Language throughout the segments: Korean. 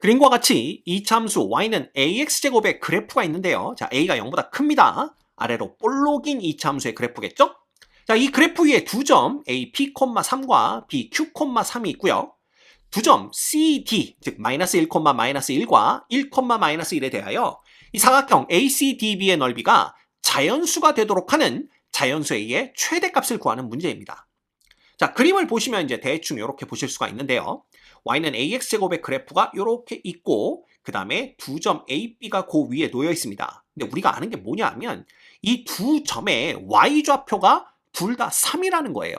그림과 같이 이차함수 y는 ax제곱의 그래프가 있는데요. 자, a가 0보다 큽니다. 아래로 볼록인 이차함수의 그래프겠죠? 자, 이 그래프 위에 두 점 a p, 3과 b q, 3이 있고요. 두 점 c, d, 즉 마이너스 1, 마이너스 1과 1, 마이너스 1에 대하여 이 사각형 ACDB의 넓이가 자연수가 되도록 하는 자연수 A의 최대값을 구하는 문제입니다. 자, 그림을 보시면 이제 대충 이렇게 보실 수가 있는데요. y는 ax제곱의 그래프가 이렇게 있고 그 다음에 두 점 A, B가 그 위에 놓여 있습니다. 근데 우리가 아는 게 뭐냐 하면 이 두 점의 y좌표가 둘 다 3이라는 거예요.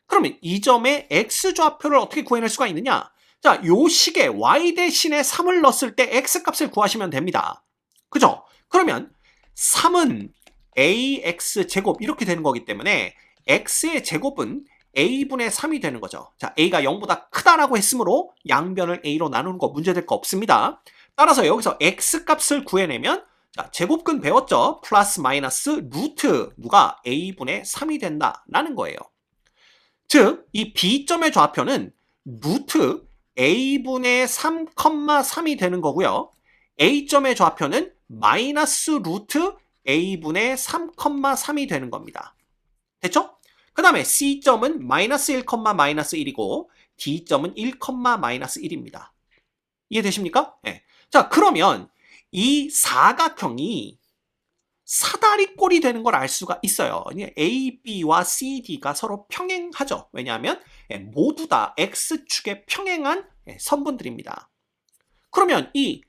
그러면 이 점의 x좌표를 어떻게 구해낼 수가 있느냐? 자, 요 식에 y 대신에 3을 넣었을 때 x값을 구하시면 됩니다. 그죠? 그러면 3은 ax제곱 이렇게 되는 거기 때문에 x의 제곱은 a분의 3이 되는 거죠. 자, a가 0보다 크다라고 했으므로 양변을 a로 나누는 거 문제될 거 없습니다. 따라서 여기서 x값을 구해내면 자, 제곱근 배웠죠? 플러스 마이너스 루트 누가 a분의 3이 된다라는 거예요. 즉, 이 B점의 좌표는 루트 a분의 3, 3이 되는 거고요. A점의 좌표는 마이너스 루트 a분의 3, 3이 되는 겁니다. 됐죠? 그 다음에 C점은 마이너스 1, 마이너스 1이고 D점은 1, 마이너스 1입니다. 이해되십니까? 네. 자, 그러면 이 사각형이 사다리꼴이 되는 걸 알 수가 있어요. A, B와 C, D가 서로 평행하죠. 왜냐하면 모두 다 X축에 평행한 선분들입니다. 그러면 이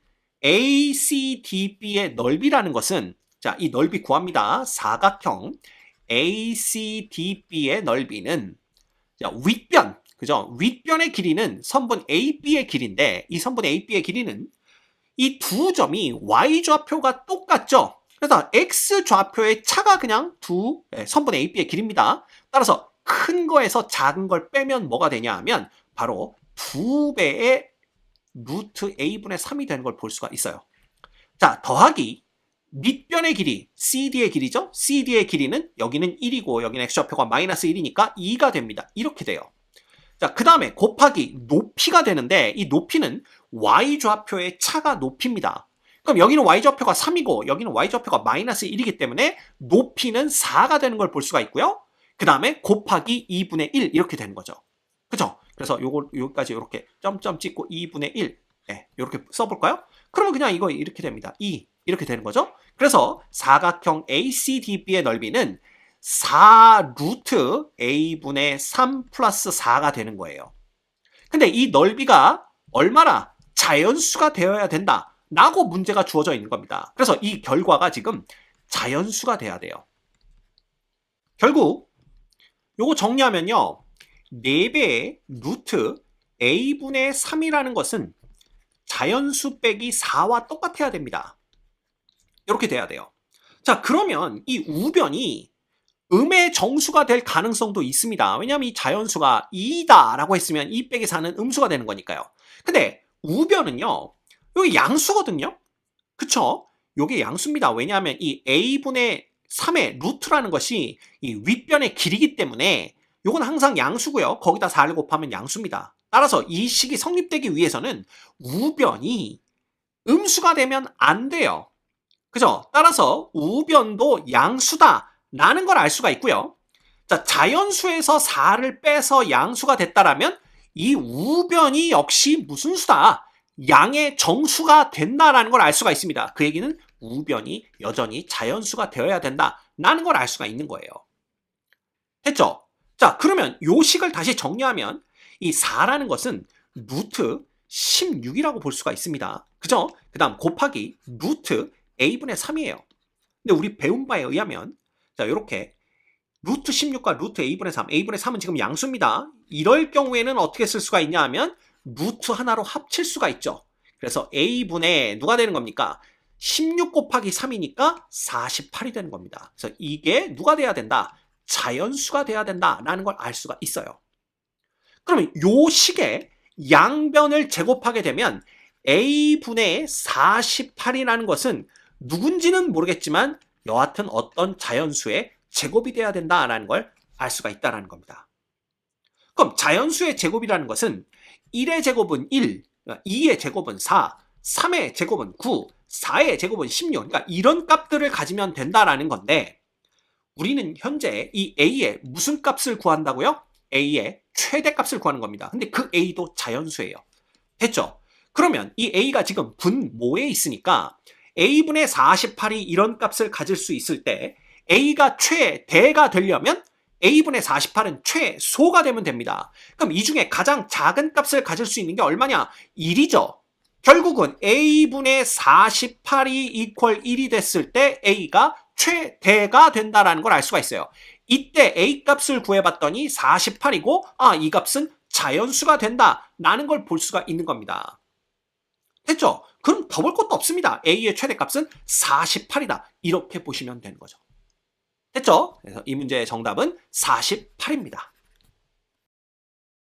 A, C, D, B의 넓이라는 것은 자, 이 넓이 구합니다. 사각형 A, C, D, B의 넓이는 자, 윗변, 그죠? 윗변의 길이는 선분 A, B의 길인데 이 선분 A, B의 길이는 이 두 점이 Y좌표가 똑같죠? 그래서 X좌표의 차가 그냥 두 선분 A, B의 길입니다. 따라서 큰 거에서 작은 걸 빼면 뭐가 되냐 하면 바로 2배의 루트 A분의 3이 되는 걸 볼 수가 있어요. 자, 더하기 밑변의 길이 CD의 길이죠? CD의 길이는 여기는 1이고 여기는 X좌표가 마이너스 1이니까 2가 됩니다. 이렇게 돼요. 자, 그 다음에 곱하기 높이가 되는데 이 높이는 Y좌표의 차가 높이입니다. 그럼 여기는 Y좌표가 3이고 여기는 Y좌표가 마이너스 1이기 때문에 높이는 4가 되는 걸 볼 수가 있고요. 그 다음에 곱하기 2분의 1 이렇게 되는 거죠. 그죠? 그래서 요걸 여기까지 이렇게 점점 찍고 2분의 1 이렇게 써볼까요? 그러면 그냥 이거 이렇게 됩니다. 2 이렇게 되는 거죠. 그래서 사각형 ACDB의 넓이는 4 루트 A분의 3 플러스 4가 되는 거예요. 근데 이 넓이가 얼마나 자연수가 되어야 된다 라고 문제가 주어져 있는 겁니다. 그래서 이 결과가 지금 자연수가 돼야 돼요. 결국 요거 정리하면요. 4배의 루트 A분의 3이라는 것은 자연수 빼기 4와 똑같아야 됩니다. 이렇게 돼야 돼요. 자, 그러면 이 우변이 음의 정수가 될 가능성도 있습니다. 왜냐하면 이 자연수가 2다 라고 했으면 2 빼기 4는 음수가 되는 거니까요. 근데 우변은요. 여기 양수거든요. 그쵸? 요게 양수입니다. 왜냐하면 이 a분의 3의 루트라는 것이 이 윗변의 길이기 때문에 요건 항상 양수고요. 거기다 4를 곱하면 양수입니다. 따라서 이 식이 성립되기 위해서는 우변이 음수가 되면 안 돼요. 그죠? 따라서 우변도 양수다 라는 걸 알 수가 있고요. 자, 자연수에서 4를 빼서 양수가 됐다라면 이 우변이 역시 무슨 수다? 양의 정수가 된다라는 걸 알 수가 있습니다. 그 얘기는 우변이 여전히 자연수가 되어야 된다라는 걸 알 수가 있는 거예요. 됐죠? 자, 그러면 요 식을 다시 정리하면 이 4라는 것은 루트 16이라고 볼 수가 있습니다. 그죠? 그 다음 곱하기 루트 A분의 3이에요. 근데 우리 배운 바에 의하면 자, 요렇게 루트 16과 루트 A분의 3, A분의 3은 지금 양수입니다. 이럴 경우에는 어떻게 쓸 수가 있냐 하면 루트 하나로 합칠 수가 있죠. 그래서 A분의 누가 되는 겁니까? 16 곱하기 3이니까 48이 되는 겁니다. 그래서 이게 누가 돼야 된다? 자연수가 돼야 된다라는 걸 알 수가 있어요. 그러면 요 식의 양변을 제곱하게 되면 A분의 48이라는 것은 누군지는 모르겠지만 여하튼 어떤 자연수의 제곱이 돼야 된다라는 걸 알 수가 있다는 겁니다. 그럼 자연수의 제곱이라는 것은 1의 제곱은 1, 2의 제곱은 4, 3의 제곱은 9, 4의 제곱은 16. 그러니까 이런 값들을 가지면 된다라는 건데 우리는 현재 이 a의 무슨 값을 구한다고요? a의 최대값을 구하는 겁니다. 근데 그 a도 자연수예요. 됐죠? 그러면 이 a가 지금 분모에 있으니까 a분의 48이 이런 값을 가질 수 있을 때 a가 최대가 되려면 a분의 48은 최소가 되면 됩니다. 그럼 이 중에 가장 작은 값을 가질 수 있는 게 얼마냐? 1이죠. 결국은 a분의 48이 이퀄 1이 됐을 때 a가 최대가 된다는 걸 알 수가 있어요. 이때 a 값을 구해봤더니 48이고 이 값은 자연수가 된다라는 걸 볼 수가 있는 겁니다. 됐죠? 그럼 더 볼 것도 없습니다. a의 최대값은 48이다. 이렇게 보시면 되는 거죠. 됐죠? 그래서 이 문제의 정답은 48입니다.